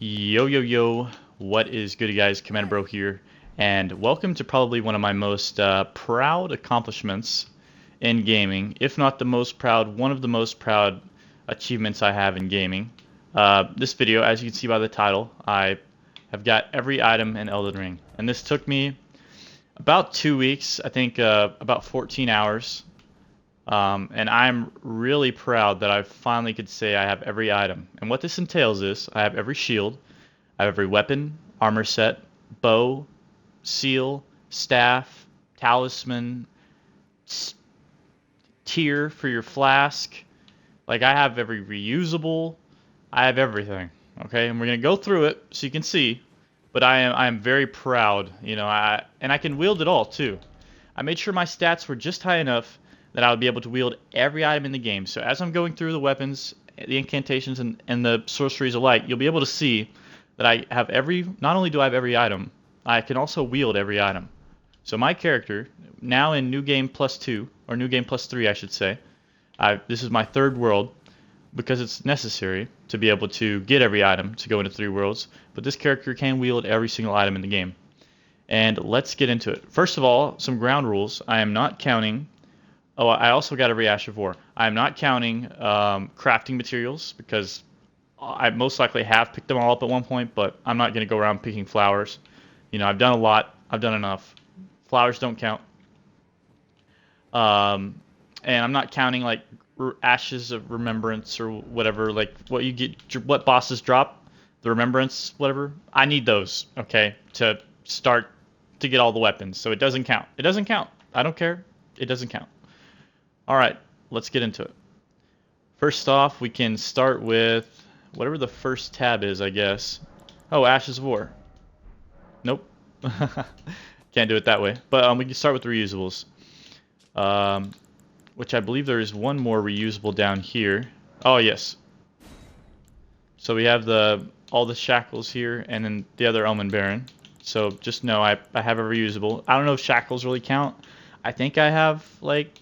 Yo, yo, yo, what is good, you guys? Commander Bro here, and welcome to probably one of my most proud accomplishments in gaming, if not the most proud, one of the most proud achievements I have in gaming. This video, as you can see by the title, I have got every item in Elden Ring, and this took me about 2 weeks, I think about 14 hours, and I'm really proud that I finally could say I have every item. And what this entails is I have every shield, I have every weapon, armor set, bow, seal, staff, talisman, tier for your flask. Like I have every reusable. I have everything. Okay, and we're gonna go through it so you can see. But I am very proud. And I can wield it all too. I made sure my stats were just high enough that I would be able to wield every item in the game. So as I'm going through the weapons, the incantations, and the sorceries alike, you'll be able to see that I have every, not only do I have every item, I can also wield every item. So my character, now in New Game Plus 2, or New Game Plus 3 I should say, this is my third world, because it's necessary to be able to get every item to go into 3 worlds, but this character can wield every single item in the game. And let's get into it. First of all, some ground rules. I am not counting. Oh, I also got every Ash of War. I am not counting crafting materials because I most likely have picked them all up at one point, but I'm not going to go around picking flowers. I've done a lot. I've done enough. Flowers don't count. And I'm not counting like ashes of remembrance or whatever, like what you get, what bosses drop, the remembrance, whatever. I need those, okay, to start to get all the weapons. So it doesn't count. It doesn't count. I don't care. It doesn't count. All right, let's get into it. First off, we can start with whatever the first tab is, I guess. Oh, Ashes of War. Nope. Can't do it that way. But we can start with the reusables. Which I believe there is one more reusable down here. Oh, yes. So we have all the shackles here, and then the other Omen Baron. So just know I have a reusable. I don't know if shackles really count. I think I have, like,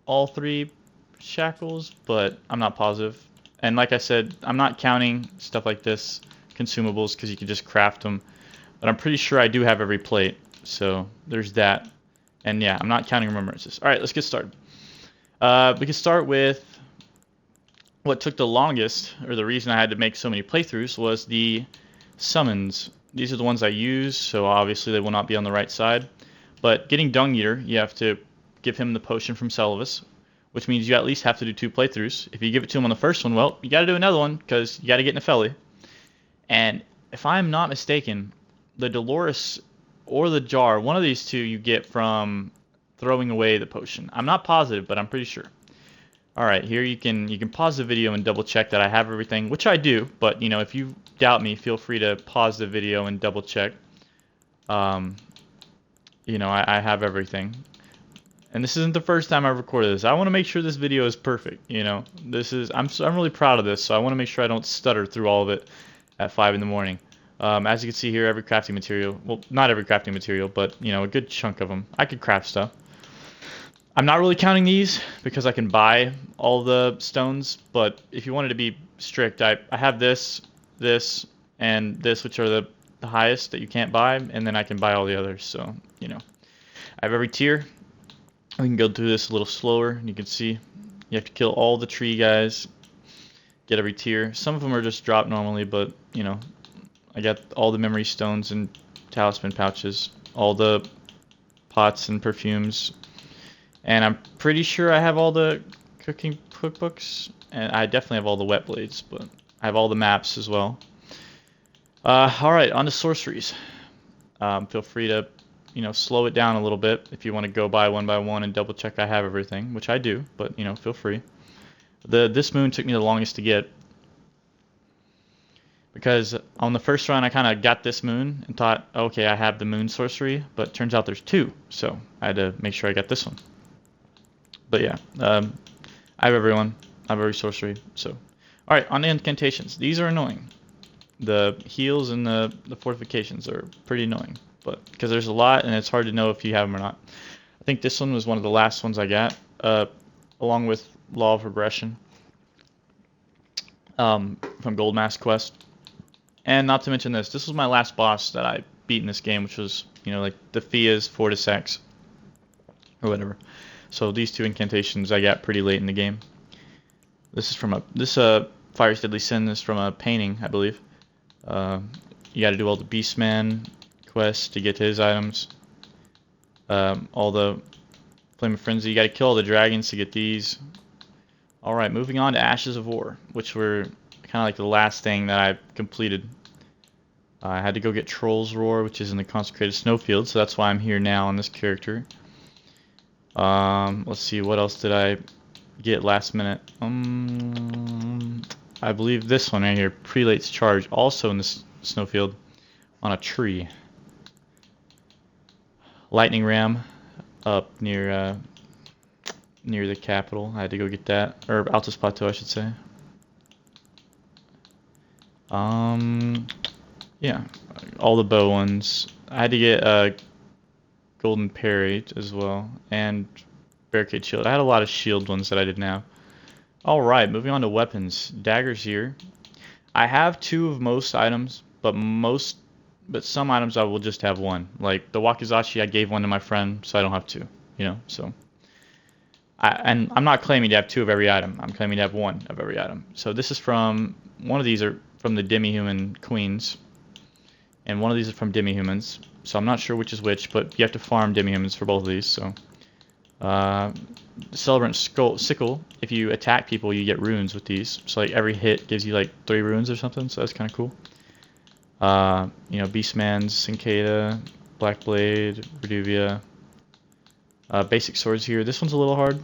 all 3 shackles, but I'm not positive. And like I said, I'm not counting stuff like this, consumables, because you can just craft them. But I'm pretty sure I do have every plate, so there's that. And yeah, I'm not counting remembrances. All right, let's get started. We can start with what took the longest, or the reason I had to make so many playthroughs, was the summons. These are the ones I use, so obviously they will not be on the right side. But getting Dung Eater, you have to give him the potion from Celivus, which means you at least have to do 2 playthroughs. If you give it to him on the first one, well, you got to do another one because you got to get Nepheli. And if I'm not mistaken, the Dolores or the jar, one of these 2 you get from throwing away the potion. I'm not positive, but I'm pretty sure. All right, here you can pause the video and double check that I have everything, which I do. But if you doubt me, feel free to pause the video and double check. I have everything. And this isn't the first time I've recorded this. I want to make sure this video is perfect. I'm really proud of this, so I want to make sure I don't stutter through all of it at 5 in the morning. As you can see here, every crafting material, well, not every crafting material, but a good chunk of them. I could craft stuff. I'm not really counting these because I can buy all the stones, but if you wanted to be strict, I have this, and this, which are the highest that you can't buy, and then I can buy all the others. So I have every tier. We can go through this a little slower, and you can see you have to kill all the tree guys, get every tier. Some of them are just dropped normally, but I got all the memory stones and talisman pouches, all the pots and perfumes, and I'm pretty sure I have all the cooking cookbooks, and I definitely have all the wet blades, but I have all the maps as well. Alright, on to sorceries. Feel free to slow it down a little bit if you want to go by one and double check I have everything, which I do, but feel free. This moon took me the longest to get because on the first run I kind of got this moon and thought, okay, I have the moon sorcery, but turns out there's 2, so I had to make sure I got this one. But yeah, I have everyone. I have every sorcery. So, all right, on the incantations. These are annoying. The heals and the fortifications are pretty annoying, but because there's a lot and it's hard to know if you have them or not. I think this one was one of the last ones I got, along with Law of Regression from Gold Mask Quest. And not to mention this was my last boss that I beat in this game, which was, you know, like the Fia's Fortisex or whatever. So these two incantations I got pretty late in the game. This is from Fire's Deadly Sin is from a painting, I believe. You got to do all the Beastman quests to get to his items. All the Flame of Frenzy. You got to kill all the dragons to get these. All right, moving on to Ashes of War, which were kind of like the last thing that I completed. I had to go get Troll's Roar, which is in the Consecrated Snowfield, so that's why I'm here now on this character. Let's see, what else did I get last minute? I believe this one right here, Prelate's Charge, also in the Snowfield, on a tree. Lightning Ram up near the capital. I had to go get that, or Altus Plateau, I should say. Yeah, all the bow ones. I had to get Golden Parry as well, and Barricade Shield. I had a lot of shield ones that I didn't have. Alright, moving on to weapons. Daggers here. I have 2 of most items, but some items I will just have 1. Like the Wakizashi, I gave 1 to my friend, so I don't have 2. You know, so. And I'm not claiming to have 2 of every item. I'm claiming to have 1 of every item. So this is from, one of these are from the Demi-Human Queens, and one of these is from Demi-Humans. So I'm not sure which is which, but you have to farm Demi-Humans for both of these. So, Celebrant Sickle. If you attack people, you get runes with these. So like every hit gives you like 3 runes or something. So that's kind of cool. You know, Beastman's Cincada, Black Blade, Reduvia. Basic swords here. This one's a little hard.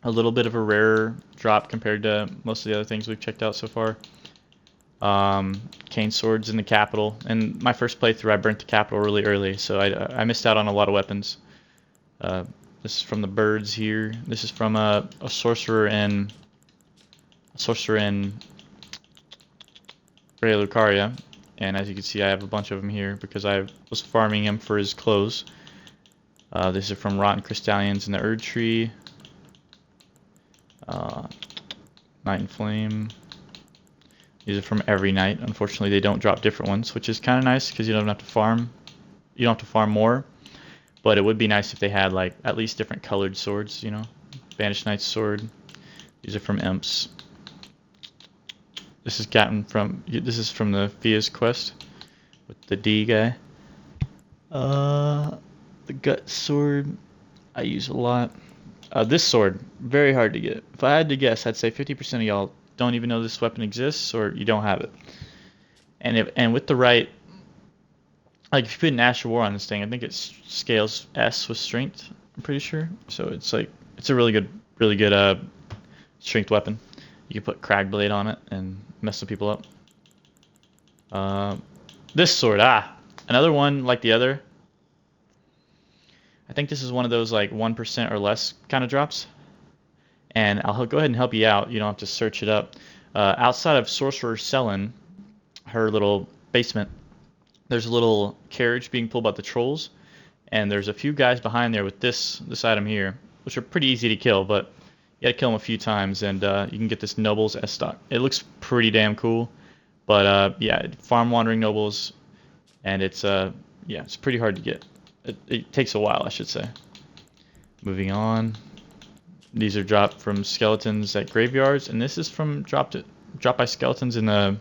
A little bit of a rarer drop compared to most of the other things we've checked out so far. Cane swords in the capital. And my first playthrough, I burnt the capital really early, so I missed out on a lot of weapons. This is from the birds here. This is from a sorcerer in Ray Lucaria. And as you can see, I have a bunch of them here because I was farming him for his clothes. This is from Rotten Crystallions in the Erd Tree. Night and Flame. These are from every night. Unfortunately, they don't drop different ones, which is kind of nice because you don't have to farm. You don't have to farm more, but it would be nice if they had like at least different colored swords. You know, Banished Knight's sword. These are from Imps. This is from the Fia's quest with the D guy. The Gut sword I use a lot. This sword, very hard to get. If I had to guess, I'd say 50% of y'all don't even know this weapon exists, or you don't have it. And with the right, like if you put an Ash of War on this thing, I think it scales S with strength. I'm pretty sure. So it's a really good strength weapon. You can put Cragblade on it and mess some people up. This sword, another one like the other. I think this is one of those like 1% or less kind of drops. And I'll go ahead and help you out. You don't have to search it up. Outside of Sorcerer Selin, her little basement, there's a little carriage being pulled by the trolls. And there's a few guys behind there with this item here, which are pretty easy to kill, but you gotta kill them a few times, and you can get this Nobles S stock. It looks pretty damn cool, but yeah, farm wandering Nobles, and it's yeah, it's pretty hard to get. It takes a while, I should say. Moving on. These are dropped from skeletons at graveyards, and this is from dropped by skeletons in the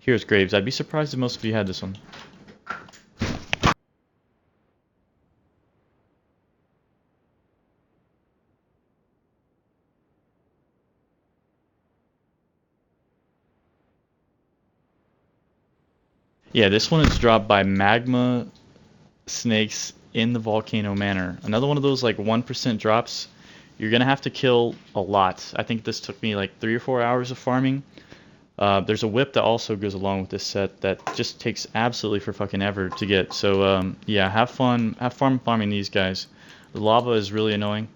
Heroes' Graves. I'd be surprised if most of you had this one. Yeah, this one is dropped by magma snakes in the Volcano Manor. Another one of those like 1% drops. You're gonna have to kill a lot. I think this took me like 3 or 4 hours of farming. There's a whip that also goes along with this set that just takes absolutely for fucking ever to get. So yeah, have fun farming these guys. The lava is really annoying.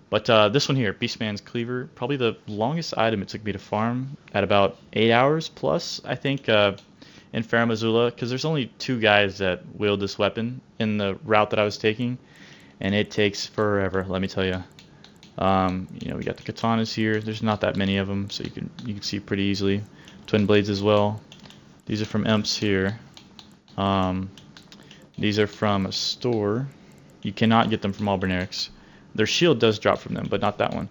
But this one here, Beastman's Cleaver, probably the longest item it took me to farm at about 8 hours plus, I think, in Farum Azula, because there's only 2 guys that wield this weapon in the route that I was taking, and it takes forever, let me tell you. You know, we got the katanas here. There's not that many of them, so you can see pretty easily. Twin blades as well. These are from imps here. These are from a store. You cannot get them from all Bernerics. Their shield does drop from them, but not that one.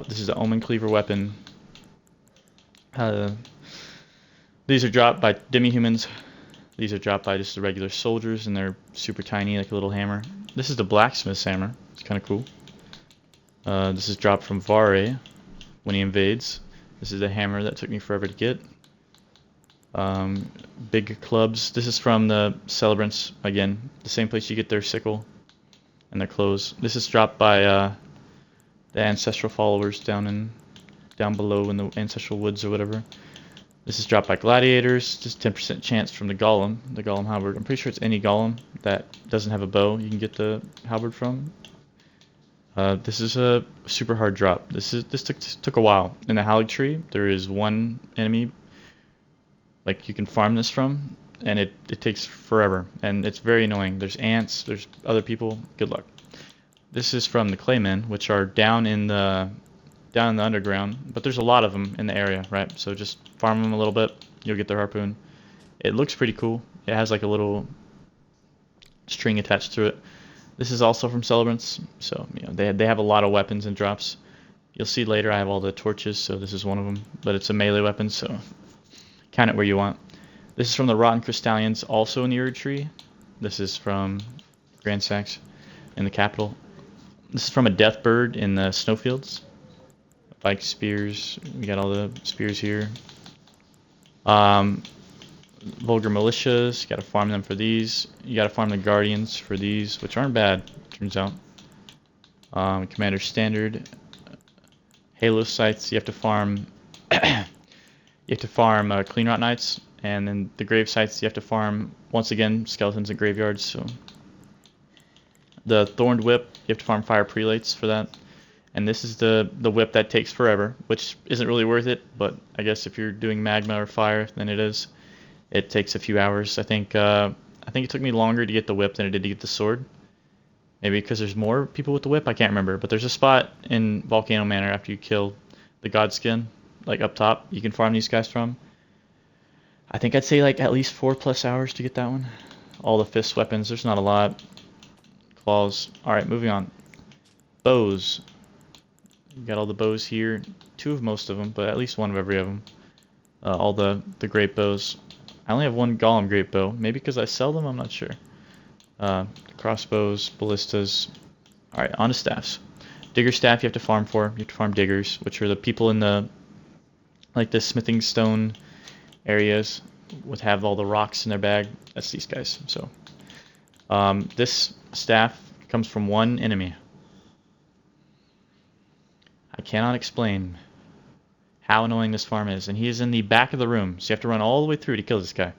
This is the Omen Cleaver weapon. These are dropped by demi-humans. These are dropped by just the regular soldiers, and they're super tiny, like a little hammer. This is the blacksmith's hammer. It's kind of cool. This is dropped from Vare when he invades. This is the hammer that took me forever to get. Big clubs. This is from the celebrants, again, the same place you get their sickle and their clothes. This is dropped by the ancestral followers down below in the ancestral woods or whatever. This is dropped by gladiators, just 10% chance from the golem halberd. I'm pretty sure it's any golem that doesn't have a bow you can get the halberd from. This is a super hard drop. This took a while. In the Hallig tree, there is one enemy like you can farm this from, and it takes forever, and it's very annoying. There's ants, there's other people. Good luck. This is from the claymen, which are down in the underground, but there's a lot of them in the area, right? So just farm them a little bit, you'll get their harpoon. It looks pretty cool. It has like a little string attached to it. This is also from celebrants, so you know they have a lot of weapons and drops. You'll see later I have all the torches, so this is one of them, but it's a melee weapon, so count it where you want. This is from the Rotten Crystallians, also in the Erd tree. This is from Grand Sax in the capital. This is from a death bird in the snowfields. Like spears, we got all the spears here. Vulgar militias, you gotta farm them for these. You gotta farm the guardians for these, which aren't bad, turns out. Commander standard. Halo sites, you have to farm clean rot knights, and then the grave sites you have to farm, once again, skeletons and graveyards. So the thorned whip, you have to farm fire prelates for that. And this is the whip that takes forever, which isn't really worth it, but I guess if you're doing magma or fire, then it is. It takes a few hours. I think it took me longer to get the whip than it did to get the sword. Maybe because there's more people with the whip, I can't remember. But there's a spot in Volcano Manor after you kill the Godskin, like up top, you can farm these guys from. I think I'd say like at least 4+ hours to get that one. All the fist weapons, there's not a lot. Claws. Alright, moving on. Bows. You got all the bows here. 2 of most of them, but at least 1 of every of them. All the great bows. I only have 1 golem great bow. Maybe because I sell them, I'm not sure. Crossbows, ballistas. Alright, on to staffs. Digger staff you have to farm for. You have to farm diggers, which are the people in the smithing stone areas would have all the rocks in their bag. That's these guys. So this staff comes from 1 enemy. I cannot explain how annoying this farm is, and he is in the back of the room, so you have to run all the way through to kill this guy.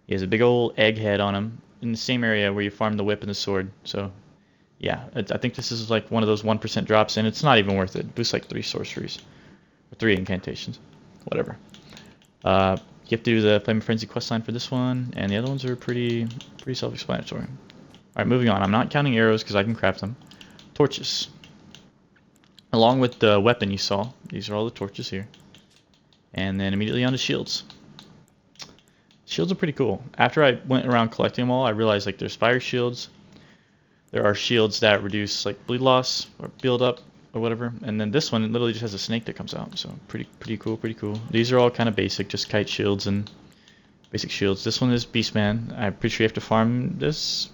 He has a big old egg head on him in the same area where you farm the whip and the sword. So yeah, I think this is like one of those 1% drops, and it's not even worth it. It boosts like 3 sorceries or 3 incantations, whatever. You have to do the Flame of Frenzy questline for this one, and the other ones are pretty self-explanatory. All right, moving on. I'm not counting arrows because I can craft them. Torches. Along with the weapon you saw, these are all the torches here. And then immediately on to shields. Shields are pretty cool. After I went around collecting them all, I realized like there's fire shields. There are shields that reduce like bleed loss or build up or whatever. And then this one literally just has a snake that comes out. So pretty cool. These are all kind of basic, just kite shields and basic shields. This one is Beastman. I'm pretty sure you have to farm this.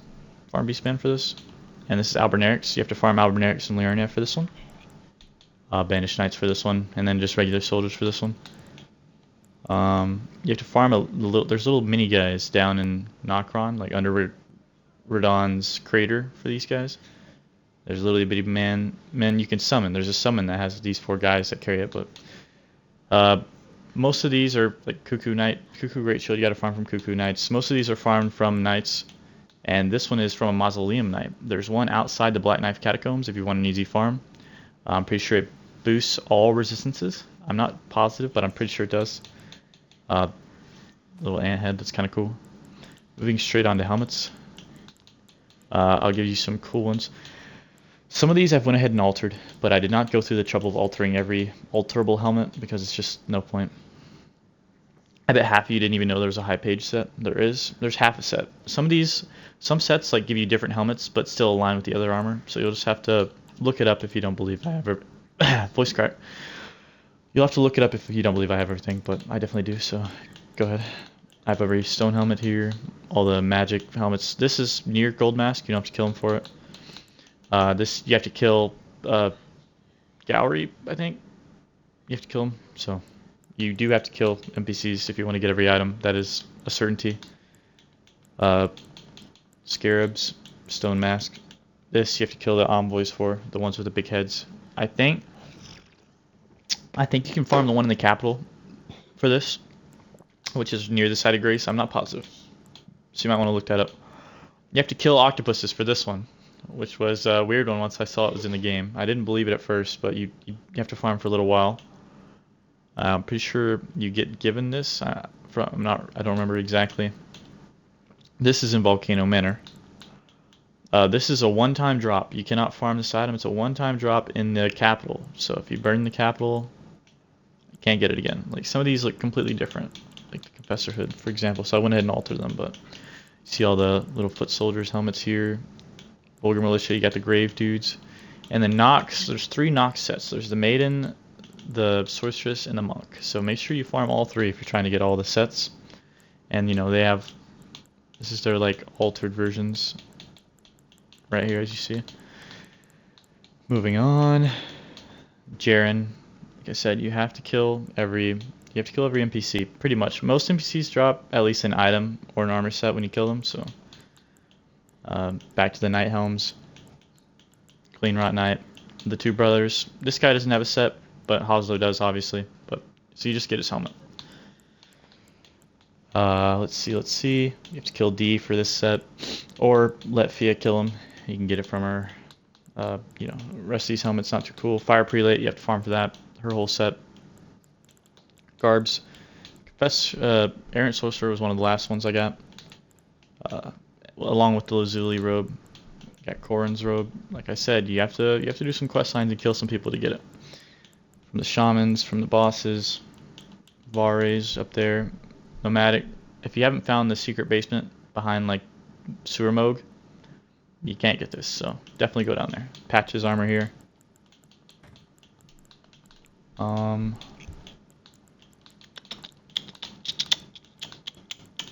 Farm Beastman for this. And this is Albernerics. You have to farm Albernerics and Liurnia for this one. Banished Knights for this one, and then just regular soldiers for this one. You have to farm there's little mini guys down in Nokron, like under Radon's crater for these guys. There's literally bitty men you can summon. There's a summon that has these 4 guys that carry it, but most of these are like Cuckoo Great Shield. You got to farm from Cuckoo Knights. Most of these are farmed from Knights, and this one is from a Mausoleum Knight. There's one outside the Black Knife Catacombs if you want an easy farm. I'm pretty sure it boosts all resistances. I'm not positive, but I'm pretty sure it does. Little ant head, that's kind of cool. Moving straight on to helmets. I'll give you some cool ones. Some of these I've went ahead and altered, but I did not go through the trouble of altering every alterable helmet because it's just no point. I bet half of you didn't even know there was a high page set. There is. There's half a set. Some sets like give you different helmets, but still align with the other armor. So you'll just have to look it up if you don't believe I have voice crack. You'll have to look it up if you don't believe I have everything, but I definitely do. So go ahead. I have every stone helmet here, all the magic helmets. This is near gold mask. You don't have to kill him for it. This you have to kill Gallery, I think. You have to kill him. So you do have to kill NPCs if you want to get every item. That is a certainty. Scarabs, stone mask. This you have to kill the envoys for, the ones with the big heads. I think you can farm the one in the capital for this, which is near the site of grace. I'm not positive, so you might want to look that up. You have to kill octopuses for this one, which was a weird one once I saw it was in the game. I didn't believe it at first, but you have to farm for a little while. I'm pretty sure you get given this. I don't remember exactly. This is in Volcano Manor. This is a one-time drop. You cannot farm this item. It's a one-time drop in the capital. So if you burn the capital, you can't get it again. Like some of these look completely different, like the Confessor Hood, for example. So I went ahead and altered them, but you see all the little foot soldiers helmets here. Vulgar Militia, you got the Grave Dudes. And the Nox, there's 3 Nox sets. There's the Maiden, the Sorceress, and the Monk. So make sure you farm all 3 if you're trying to get all the sets. And you know, they have, this is their like altered versions right here, as you see. Moving on. Jaren, like I said, you have to kill every NPC, pretty much. Most NPCs drop at least an item or an armor set when you kill them, so back to the Night Helms. Clean Rot Knight. The 2 brothers. This guy doesn't have a set, but Hoslo does, obviously. But so you just get his helmet. Let's see. You have to kill D for this set, or let Fia kill him. You can get it from her. You know, rest of these helmets not too cool. Fire Prelate, you have to farm for that. Her whole set. Garbs. Errant Sorcerer was one of the last ones I got. Along with the Lazuli robe. Got Corrin's robe. Like I said, you have to do some quest lines and kill some people to get it. From the shamans, from the bosses, Vares up there, Nomadic. If you haven't found the secret basement behind like Sewer Moog, you can't get this, so definitely go down there. Patches armor here.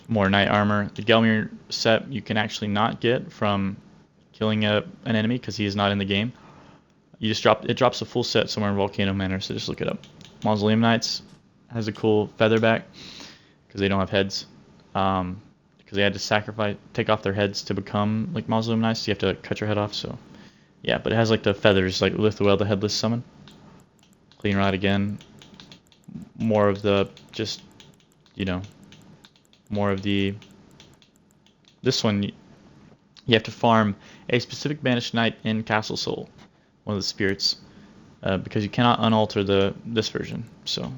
More knight armor. The Gelmir set you can actually not get from killing an enemy because he is not in the game. You just it drops a full set somewhere in Volcano Manor, so just look it up. Mausoleum Knights has a cool featherback because they don't have heads. Because they had to take off their heads to become like Mausoleum Knights, so you have to cut your head off. So yeah, but it has like the feathers, like Lithuel, the headless summon. Clean Rod again. More of the just, you know, more of the. This one, you have to farm a specific banished knight in Castle Soul, one of the spirits, because you cannot unalter this version. So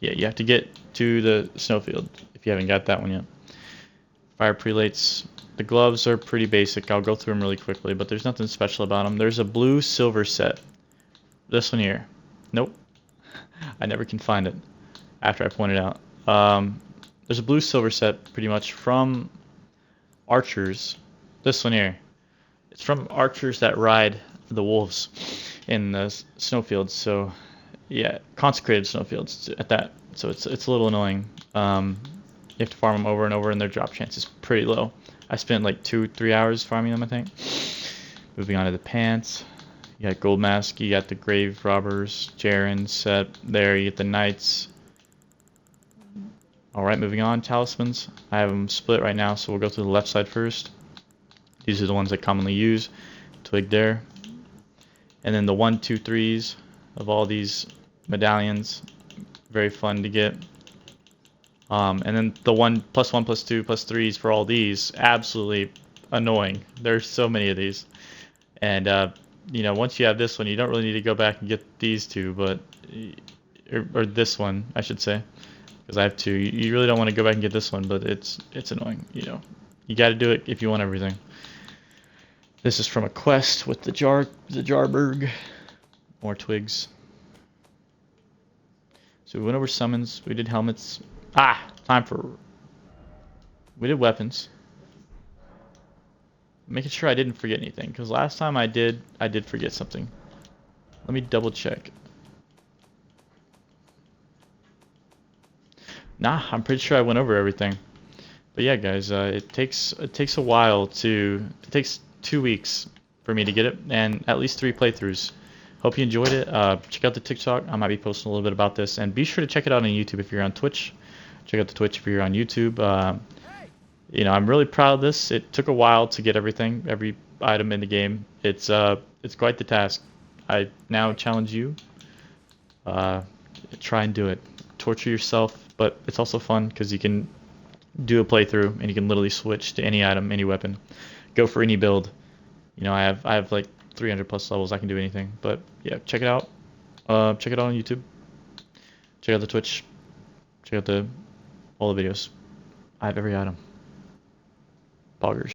yeah, you have to get to the Snowfield if you haven't got that one yet. Fire Prelates. The gloves are pretty basic. I'll go through them really quickly, but there's nothing special about them. There's a blue-silver set. This one here. Nope. I never can find it after I point it out. There's a blue-silver set pretty much from archers. This one here. It's from archers that ride the wolves in the snowfields. So yeah, consecrated snowfields at that. So it's a little annoying. You have to farm them over and over, and their drop chance is pretty low. I spent like 2-3 hours farming them, I think. Moving on to the pants. You got Gold Mask, you got the Grave Robbers, Jaren set there, you get the Knights. Alright, moving on, Talismans. I have them split right now, so we'll go to the left side first. These are the ones I commonly use. Twig there. And then the 1, 2, 3s of all these medallions. Very fun to get. And then the 1 +1 +2 +3s for all these, absolutely annoying. There's so many of these. And you know, once you have this one, you don't really need to go back and get these 2, but or this one, I should say, because I have 2. You really don't want to go back and get this one, but it's annoying. You know, you got to do it if you want everything. This is from a quest with the Jarberg. More twigs. So we went over summons. We did helmets. Ah, time for... We did weapons. Making sure I didn't forget anything, because last time I did forget something. Let me double check. Nah, I'm pretty sure I went over everything. But yeah, guys, it takes a while to... It takes 2 weeks for me to get it, and at least 3 playthroughs. Hope you enjoyed it. Check out the TikTok. I might be posting a little bit about this, and be sure to check it out on YouTube if you're on Twitch. Check out the Twitch if you're on YouTube. You know, I'm really proud of this. It took a while to get every item in the game. It's quite the task. I now challenge you. Uh, Try and do it. Torture yourself, but it's also fun because you can do a playthrough and you can literally switch to any item, any weapon, go for any build. You know, I have like 300 plus levels. I can do anything. But yeah, check it out. Check it out on YouTube. Check out the Twitch. Check out all the videos. I have every item. Poggers.